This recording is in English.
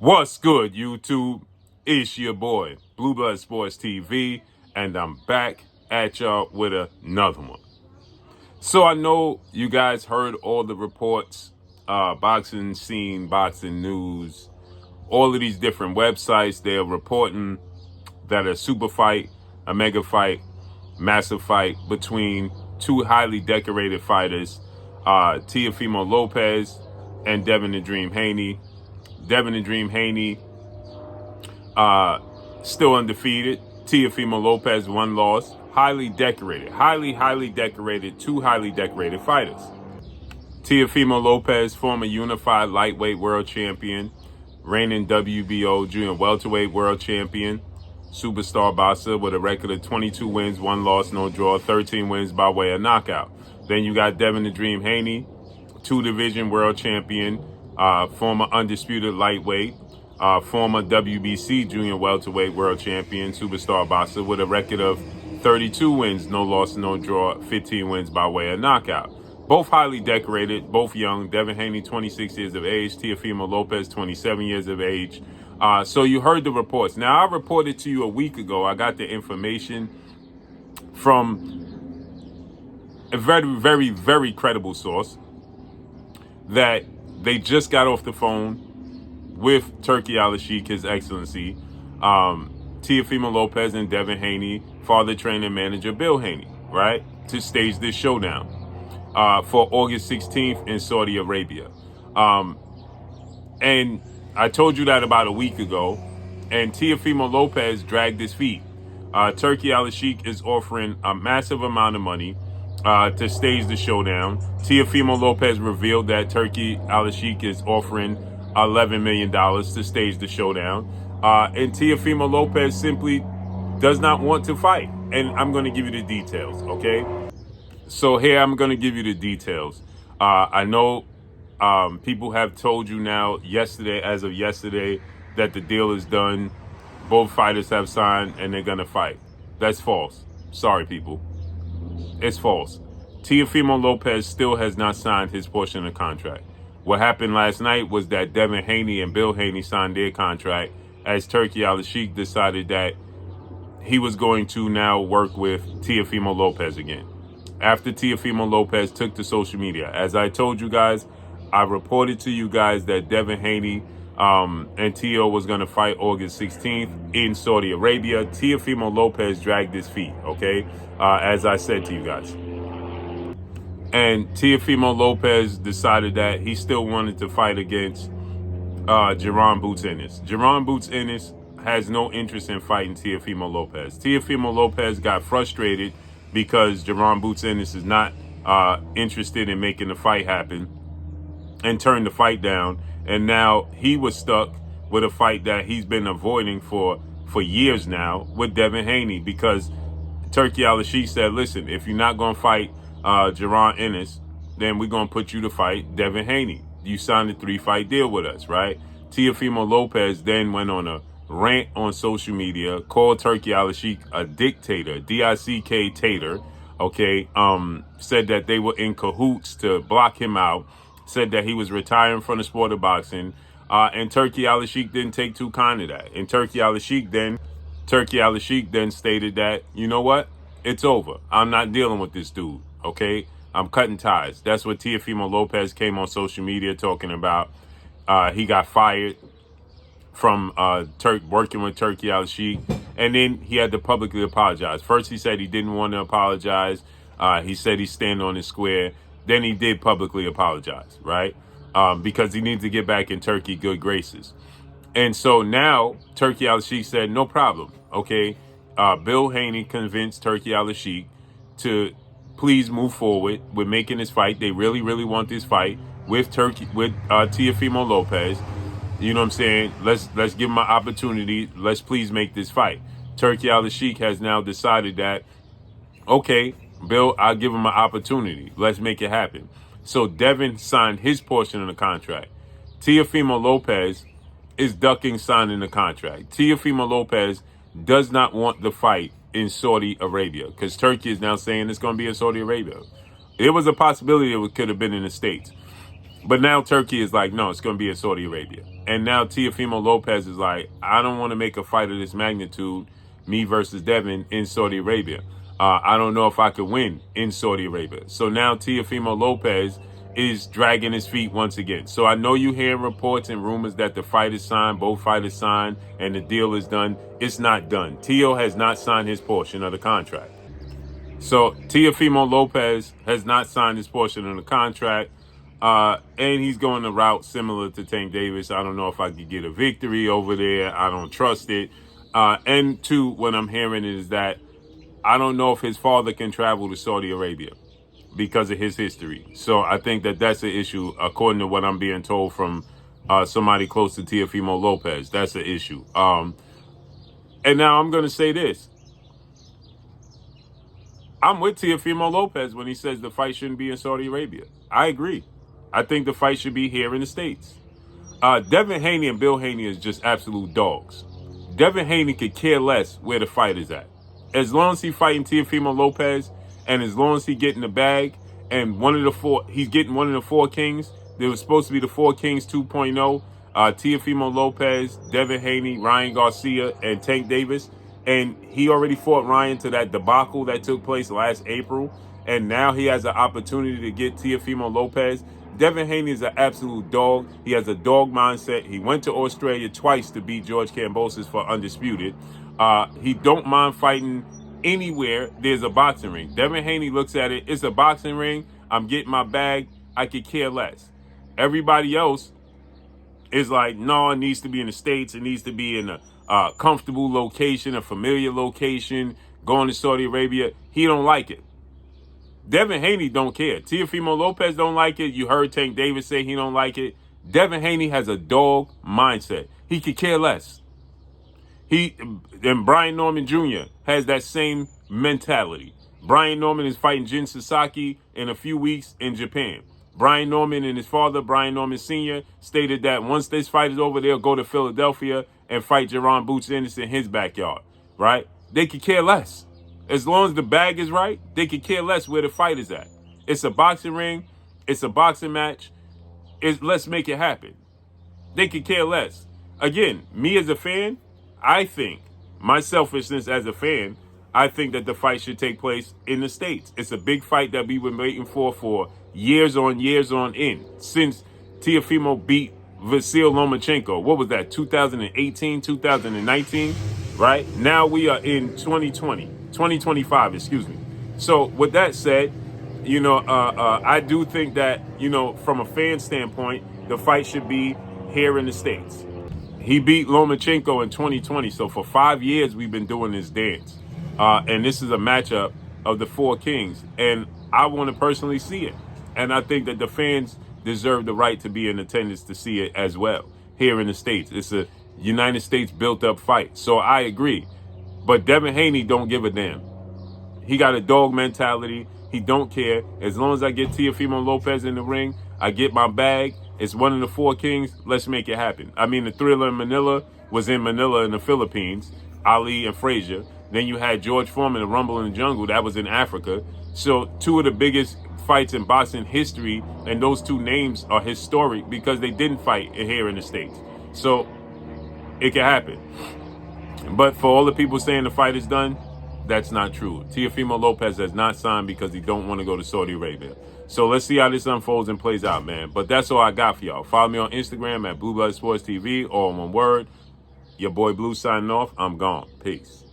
What's good, YouTube? It's your boy, Blue Blood Sports TV, and I'm back at y'all with another one. So I know you guys heard all the reports, boxing scene, boxing news, all of these different websites. They're reporting that a super fight, a mega fight, massive fight between two highly decorated fighters, Teofimo Lopez and Devin the Dream Haney. Devin the Dream Haney still undefeated. Teofimo Lopez, one loss. Highly decorated, highly decorated, two highly decorated fighters. Teofimo Lopez, former unified lightweight world champion, reigning WBO junior welterweight world champion, superstar boxer with a record of 22 wins, 1 loss, no draw, 13 wins by way of knockout. Then you got Devin the Dream Haney, 2-division world champion, former undisputed lightweight, former WBC junior welterweight world champion, superstar boxer with a record of 32 wins, no loss, no draw, 15 wins by way of knockout. Both highly decorated, both young. Devin Haney, 26 years of age. Teofimo Lopez, 27 years of age. So you heard the reports. Now, I reported to you a week ago. I got the information from a very credible source that they just got off the phone with Turki Al-Sheikh, His Excellency, Teofimo Lopez and Devin Haney, father, trainer, manager Bill Haney, right, to stage this showdown for August 16th in Saudi Arabia. And I told you that about a week ago, and Teofimo Lopez dragged his feet. Turki Al-Sheikh is offering a massive amount of money to stage the showdown. Teofimo Lopez revealed that Turki Al-Sheikh is offering $11 million to stage the showdown. And Teofimo Lopez simply does not want to fight. And I'm going to give you the details, okay? So here I'm going to give you the details. I know people have told you now as of yesterday, that the deal is done. Both fighters have signed and they're going to fight. That's false. Sorry, people. It's false. Teofimo Lopez still has not signed his portion of the contract. What happened last night was that Devin Haney and Bill Haney signed their contract as Turki Al-Sheikh decided that he was going to now work with Teofimo Lopez again. After Teofimo Lopez took to social media. As I told you guys, I reported to you guys that Devin Haney and Teo was going to fight August 16th in Saudi Arabia. Teofimo Lopez dragged his feet, okay? As I said to you guys. And Teofimo Lopez decided that he still wanted to fight against Jaron Boots Ennis. Jaron Boots Ennis has no interest in fighting Teofimo Lopez. Teofimo Lopez got frustrated because Jaron Boots Ennis is not interested in making the fight happen and turned the fight down. And now he was stuck with a fight that he's been avoiding for years now with Devin Haney, because Turki Al-Sheikh said, listen, if you're not going to fight Jaron Ennis, then we're going to put you to fight Devin Haney. You signed a 3-fight deal with us, right? Teofimo Lopez then went on a rant on social media, called Turki Al-Sheikh a dictator, D-I-C-K tater, okay? Said that they were in cahoots to block him out, said that he was retiring from the sport of boxing, and Turki Al-Sheikh didn't take too kind of that. And Turki Al-Sheikh then stated that, you know what? It's over. I'm not dealing with this dude, okay? I'm cutting ties. That's what Teofimo Lopez came on social media talking about. He got fired from working with Turki Al-Sheikh, and then he had to publicly apologize. First, he said he didn't want to apologize. He said he's standing on his square. Then he did publicly apologize, right? Because he needs to get back in Turkey good graces. And so now Turki Al-Sheikh said, no problem, okay? Bill Haney convinced Turki Al-Sheikh to please move forward with making this fight. They really want this fight with Teofimo Lopez. You know what I'm saying? Let's give him an opportunity. Let's please make this fight. Turki Al-Sheikh has now decided that, okay, Bill, I'll give him an opportunity. Let's make it happen. So Devin signed his portion of the contract. Teofimo Lopez is ducking signing the contract. Teofimo Lopez does not want the fight in Saudi Arabia, because Turkey is now saying it's going to be in Saudi Arabia. It was a possibility it could have been in the States. But now Turkey is like, no, it's going to be in Saudi Arabia. And now Teofimo Lopez is like, I don't want to make a fight of this magnitude, me versus Devin, in Saudi Arabia. I don't know if I could win in Saudi Arabia. So now Teofimo Lopez is dragging his feet once again. So I know you hearing reports and rumors that the fight is signed, both fighters signed, and the deal is done. It's not done. Teo has not signed his portion of the contract. So Teofimo Lopez has not signed his portion of the contract. And he's going a route similar to Tank Davis. I don't know if I could get a victory over there. I don't trust it. And two, what I'm hearing is that I don't know if his father can travel to Saudi Arabia because of his history. So I think that that's an issue, according to what I'm being told from somebody close to Teofimo Lopez. That's an issue. And now I'm going to say this. I'm with Teofimo Lopez when he says the fight shouldn't be in Saudi Arabia. I agree. I think the fight should be here in the States. Devin Haney and Bill Haney is just absolute dogs. Devin Haney could care less where the fight is at. As long as he's fighting Teofimo Lopez, and as long as he getting the bag, and he's getting one of the four kings. There was supposed to be the four kings 2.0. Teofimo Lopez, Devin Haney, Ryan Garcia, and Tank Davis. And he already fought Ryan to that debacle that took place last April. And now he has an opportunity to get Teofimo Lopez. Devin Haney is an absolute dog. He has a dog mindset. He went to Australia twice to beat George Kambosos for Undisputed. He don't mind fighting anywhere there's a boxing ring. Devin Haney looks at it, it's a boxing ring. I'm getting my bag. I could care less. Everybody else is like, no, it needs to be in the States. It needs to be in a comfortable location, a familiar location, going to Saudi Arabia. He don't like it. Devin Haney don't care. Teofimo Lopez don't like it. You heard Tank Davis say he don't like it. Devin Haney has a dog mindset. He could care less. And Brian Norman Jr. has that same mentality. Brian Norman is fighting Jin Sasaki in a few weeks in Japan. Brian Norman and his father, Brian Norman Sr., stated that once this fight is over, they'll go to Philadelphia and fight Jerron Boots Anderson in his backyard, right? They could care less. As long as the bag is right, they could care less where the fight is at. It's a boxing ring. It's a boxing match. Let's make it happen. They could care less. Again, me as a fan, I think, my selfishness as a fan, I think that the fight should take place in the States. It's a big fight that we've been waiting for years on end. Since Teofimo beat Vasyl Lomachenko. What was that, 2018, 2019? Right? Now we are in 2025, excuse me. So with that said, I do think that, from a fan standpoint, the fight should be here in the States. He beat Lomachenko in 2020. So for 5 years, we've been doing this dance. And this is a matchup of the four kings. And I want to personally see it. And I think that the fans deserve the right to be in attendance to see it as well here in the States. It's a United States built up fight. So I agree. But Devin Haney don't give a damn. He got a dog mentality. He don't care. As long as I get Teofimo Lopez in the ring, I get my bag. It's one of the four kings. Let's make it happen. I mean, the Thriller in Manila was in Manila in the Philippines, Ali and Frazier. Then you had George Foreman, the Rumble in the Jungle. That was in Africa. So two of the biggest fights in boxing history, and those two names are historic because they didn't fight here in the States. So it can happen. But for all the people saying the fight is done, that's not true. Teofimo Lopez has not signed because he don't want to go to Saudi Arabia. So let's see how this unfolds and plays out, man. But that's all I got for y'all. Follow me on Instagram at Blue Blood Sports TV, all one word. Your boy Blue signing off. I'm gone. Peace.